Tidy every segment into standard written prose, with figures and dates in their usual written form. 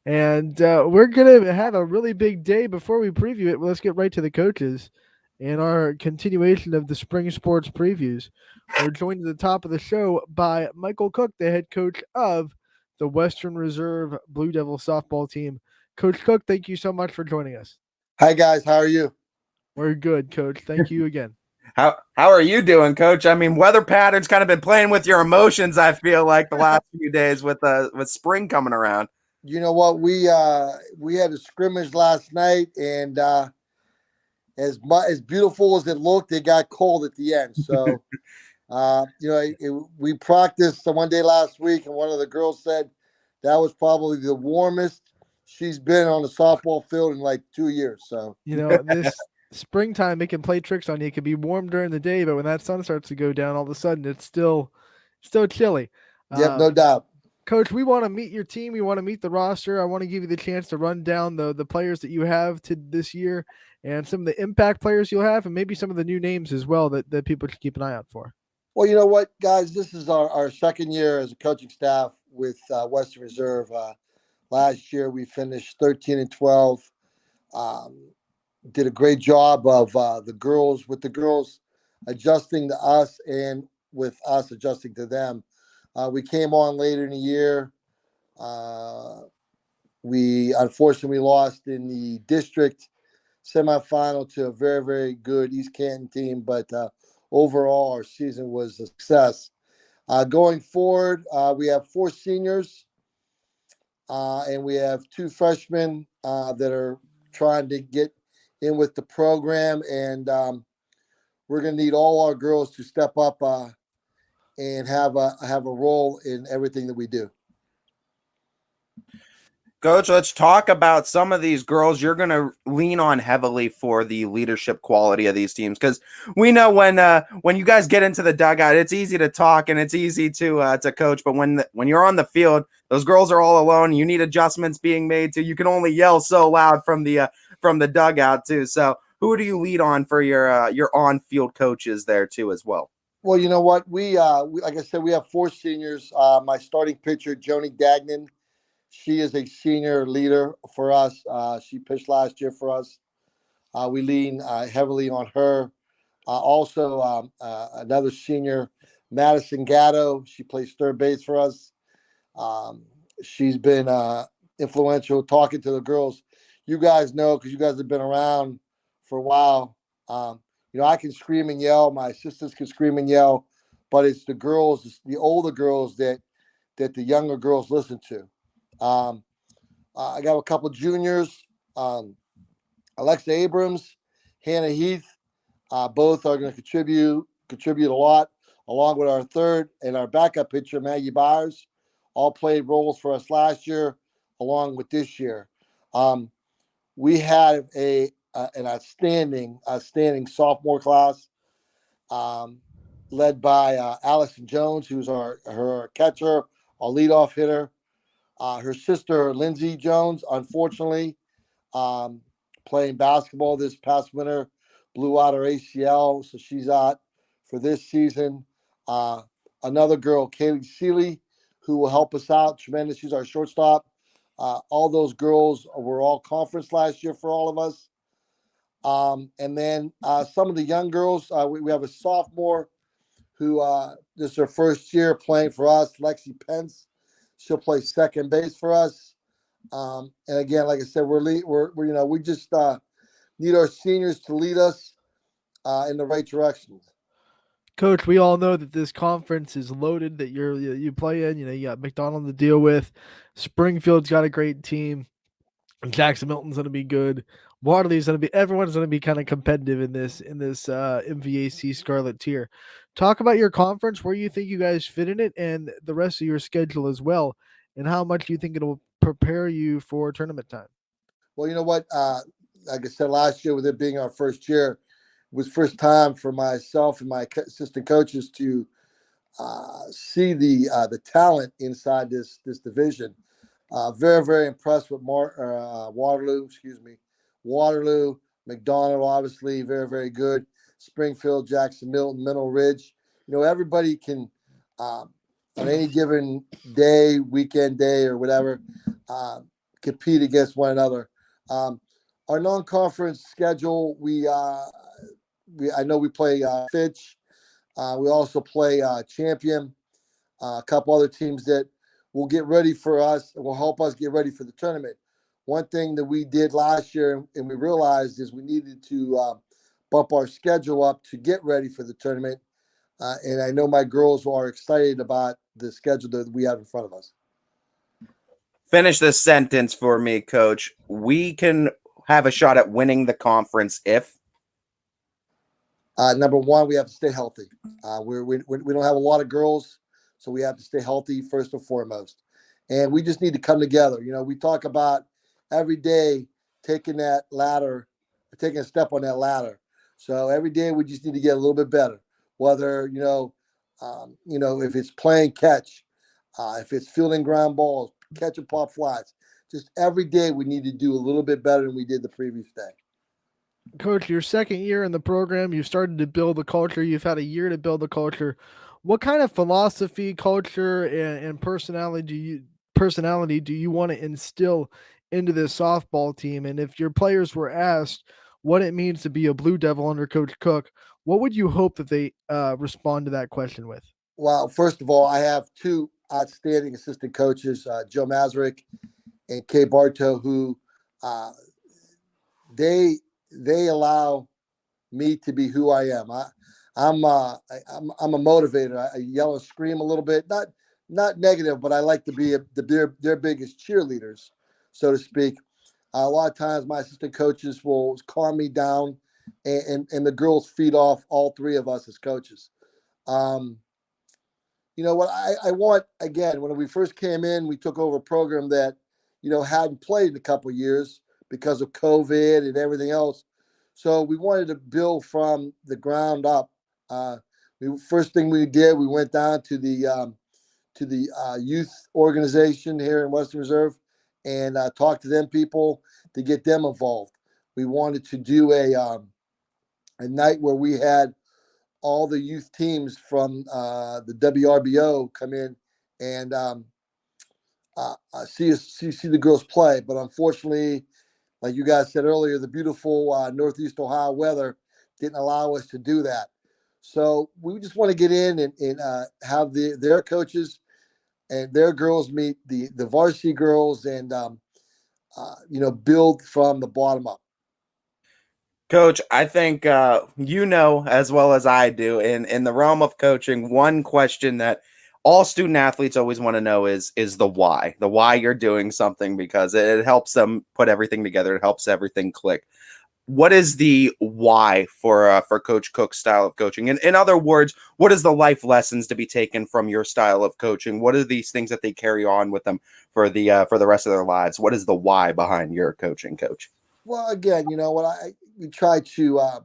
And we're going to have a really big day. Before we preview it, let's get right to the coaches and our continuation of the spring sports previews. We're joined at the top of the show by Michael Cook, the head coach of the Western Reserve Blue Devil softball team. Coach Cook, thank you so much for joining us. Hi guys, how are you? We're good, Coach. Thank you again. How are you doing, Coach? I mean, weather patterns kind of been playing with your emotions. I feel like the last few days with spring coming around. You know what? We had a scrimmage last night, and as beautiful as it looked, it got cold at the end. So we practiced one day last week, and one of the girls said that was probably the warmest she's been on a softball field in like 2 years. So This springtime, it can play tricks on you. It can be warm during the day, but when that sun starts to go down, all of a sudden it's still chilly. yep, Uh, no doubt. Coach, we want to meet your team. We want to meet the roster. I want to give you the chance to run down the players that you have to this year and some of the impact players you'll have and maybe some of the new names as well that people should keep an eye out for. Well, you know what, guys? This is our second year as a coaching staff with Western Reserve. Last year we finished 13-12. Um, did a great job of the girls adjusting to us and with us adjusting to them. We came on later in the year. Uh, we unfortunately lost in the district semifinal to a very, very good East Canton team, but overall our season was a success. Going forward, we have four seniors and we have two freshmen that are trying to get in with the program, and we're going to need all our girls to step up and have a role in everything that we do. Coach, let's talk about some of these girls you're going to lean on heavily for the leadership quality of these teams, because we know when you guys get into the dugout, it's easy to talk and it's easy to coach, but when you're on the field, those girls are all alone. You need adjustments being made too. You can only yell so loud from the dugout too. So who do you lead on for your on field coaches there too as well? Well, you know what? We like I said, we have four seniors. My starting pitcher, Joni Dagnan, she is a senior leader for us. She pitched last year for us. We lean heavily on her. Also, another senior, Madison Gatto. She plays third base for us. Um, she's been influential talking to the girls. You guys know because you guys have been around for a while. I can scream and yell. My assistants can scream and yell, but it's the girls, the older girls that the younger girls listen to. Um, I got a couple juniors, Alexa Abrams, Hannah Heath. Both are going to contribute a lot, along with our third and our backup pitcher, Maggie Byers. All played roles for us last year, along with this year. Um, we had an outstanding sophomore class, um, led by Allison Jones, who's her catcher, our leadoff hitter. Her sister, Lindsay Jones, unfortunately, um, playing basketball this past winter, blew out her ACL, so she's out for this season. Uh, Another girl, Kaylee Seeley, who will help us out tremendous. She's our shortstop. All those girls were all conference last year for all of us. And then some of the young girls, we have a sophomore who this is her first year playing for us, Lexi Pence. She'll play second base for us. And again, like I said, we just need our seniors to lead us in the right directions. Coach, we all know that this conference is loaded that you play in. You got McDonald to deal with. Springfield's got a great team. Jackson Milton's going to be good. Waterloo's going to be. Everyone's going to be kind of competitive in this MVAC Scarlet tier. Talk about your conference, where you think you guys fit in it, and the rest of your schedule as well, and how much you think it'll prepare you for tournament time. Well, you know what? Like I said last year, with it being our first year, it was first time for myself and my assistant coaches to see the talent inside this division. Very, very impressed with Waterloo. Excuse me, Waterloo, McDonald, obviously very, very good. Springfield, Jackson Milton, Mineral Ridge. Everybody can on any given day, weekend day, or whatever, uh, compete against one another. Our non-conference schedule, I know we play Fitch. We also play Champion, a couple other teams that will get ready for us and will help us get ready for the tournament. One thing that we did last year and we realized is we needed to bump our schedule up to get ready for the tournament. And I know my girls are excited about the schedule that we have in front of us. Finish this sentence for me, Coach. We can have a shot at winning the conference if. Number one, we have to stay healthy. We don't have a lot of girls, so we have to stay healthy first and foremost. And we just need to come together. We talk about every day taking that ladder, taking a step on that ladder. So every day we just need to get a little bit better. Whether if it's playing catch, if it's fielding ground balls, catching pop flies, just every day we need to do a little bit better than we did the previous day. Coach, your second year in the program, you started to build the culture. You've had a year to build the culture. What kind of philosophy, culture, and personality do you want to instill into this softball team? And if your players were asked what it means to be a Blue Devil under Coach Cook, what would you hope that they respond to that question with? Well, first of all, I have two outstanding assistant coaches, Joe Mazurek and Kay Bartell, who they allow me to be who I am. I'm a motivator. I yell and scream a little bit, not negative, but I like to be their biggest cheerleaders, so to speak. A lot of times, my assistant coaches will calm me down, and the girls feed off all three of us as coaches. What I want, again, when we first came in, we took over a program that hadn't played in a couple of years because of COVID and everything else. So we wanted to build from the ground up. First thing we did, we went down to the youth organization here in Western Reserve and talked to them people to get them involved. We wanted to do a night where we had all the youth teams from the WRBO come in and see the girls play. But unfortunately, like you guys said earlier, the beautiful Northeast Ohio weather didn't allow us to do that. So we just want to get in and have their coaches and their girls meet the varsity girls and, build from the bottom up. Coach, I think as well as I do, in the realm of coaching, one question that all student athletes always want to know is the why you're doing something, because it helps them put everything together. It helps everything click. What is the why for Coach Cook's style of coaching? In other words, what is the life lessons to be taken from your style of coaching? What are these things that they carry on with them for the rest of their lives? What is the why behind your coaching, Coach? Well, again, we try to. I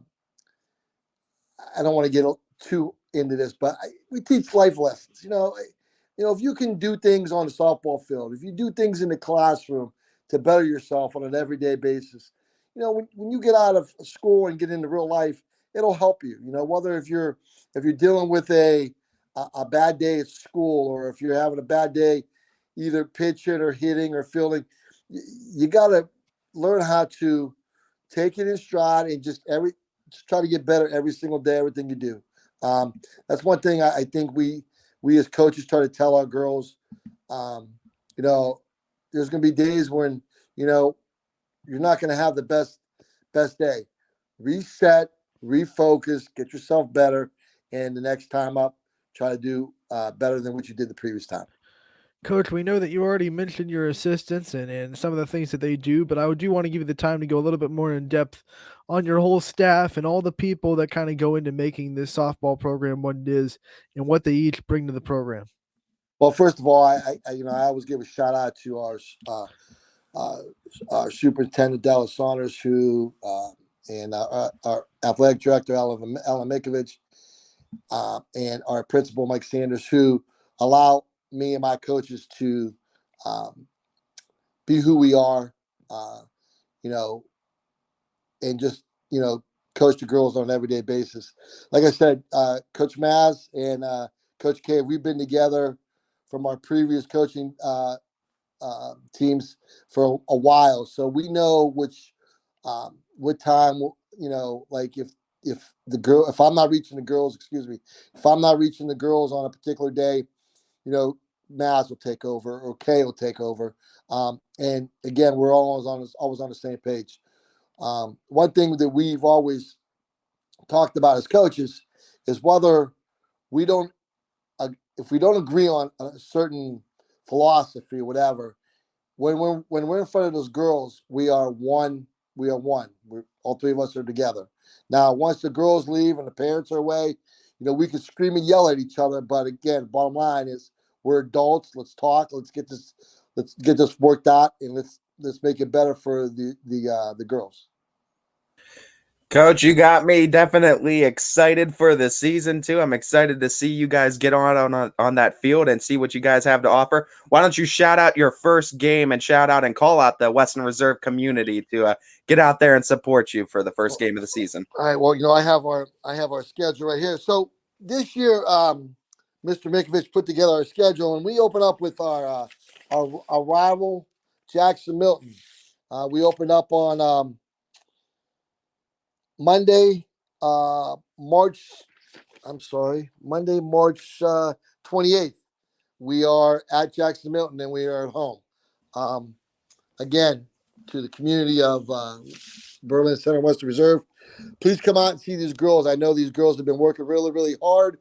don't want to get too into this, but we teach life lessons. If you can do things on the softball field, if you do things in the classroom to better yourself on an everyday basis, when you get out of school and get into real life, it'll help you. Whether if you're dealing with a bad day at school, or if you're having a bad day, either pitching or hitting or fielding, you got to learn how to take it in stride and just try to get better every single day, everything you do. That's one thing I think we as coaches try to tell our girls. There's going to be days when you're not going to have the best day. Reset, refocus, get yourself better, and the next time up, try to do better than what you did the previous time. Coach, we know that you already mentioned your assistants and some of the things that they do, but I do want to give you the time to go a little bit more in depth on your whole staff and all the people that kind of go into making this softball program what it is and what they each bring to the program. Well, first of all, I always give a shout out to our superintendent Dallas Saunders, who and our athletic director Ellen Mikovich, and our principal Mike Sanders, who allow me and my coaches to be who we are, and just coach the girls on an everyday basis. Like I said, Coach Maz and Coach K, we've been together from our previous coaching teams for a while, so we know what time. Like if I'm not reaching the girls, excuse me, if I'm not reaching the girls on a particular day, Maz will take over or Kay will take over. And again, we're always on the same page. One thing that we've always talked about as coaches is whether we don't if we don't agree on a certain philosophy or whatever, when we're in front of those girls, we are one. We are one. We're all three of us are together. Now, once the girls leave and the parents are away, we can scream and yell at each other. But again, bottom line is we're adults. Let's talk. Let's get this worked out, and let's make it better for the girls. Coach, you got me definitely excited for the season too. I'm excited to see you guys get on that field and see what you guys have to offer. Why don't you shout out your first game and shout out and call out the Western Reserve community to get out there and support you for the first game of the season? All right. Well, I have our schedule right here. So this year, Mr. Mikovich put together our schedule, and we open up with our rival Jackson Milton. We opened up on Monday, March 28th. We are at Jackson Milton, and we are at home. Again, to the community of Berlin Center Western Reserve, please come out and see these girls. I know these girls have been working really, really hard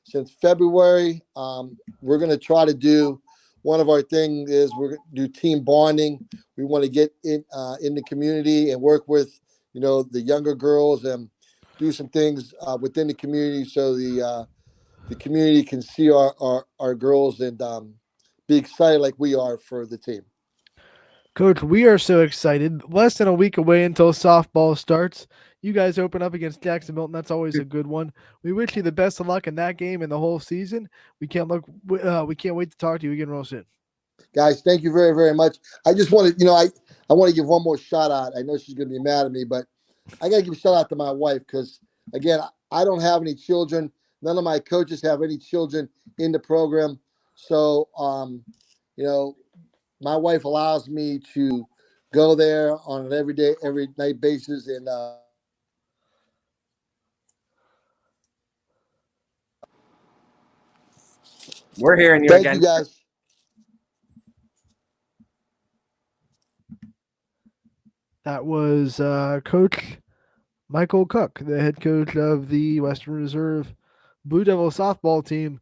since February. We're going to try to do one of our things is we're going to do team bonding. We want to get in the community and work with the younger girls and do some things within the community so the community can see our girls and be excited like we are for the team. Coach, we are so excited. Less than a week away until softball starts. You guys open up against Jackson Milton. That's always a good one. We wish you the best of luck in that game and the whole season. We can't wait to talk to you again real soon. Guys, thank you very, very much. I just want to, I want to give one more shout out. I know she's going to be mad at me, but I got to give a shout out to my wife because, again, I don't have any children. None of my coaches have any children in the program. So, my wife allows me to go there on an every night basis. And we're hearing you thank again. you, guys. That was Coach Michael Cook, the head coach of the Western Reserve Blue Devil softball team.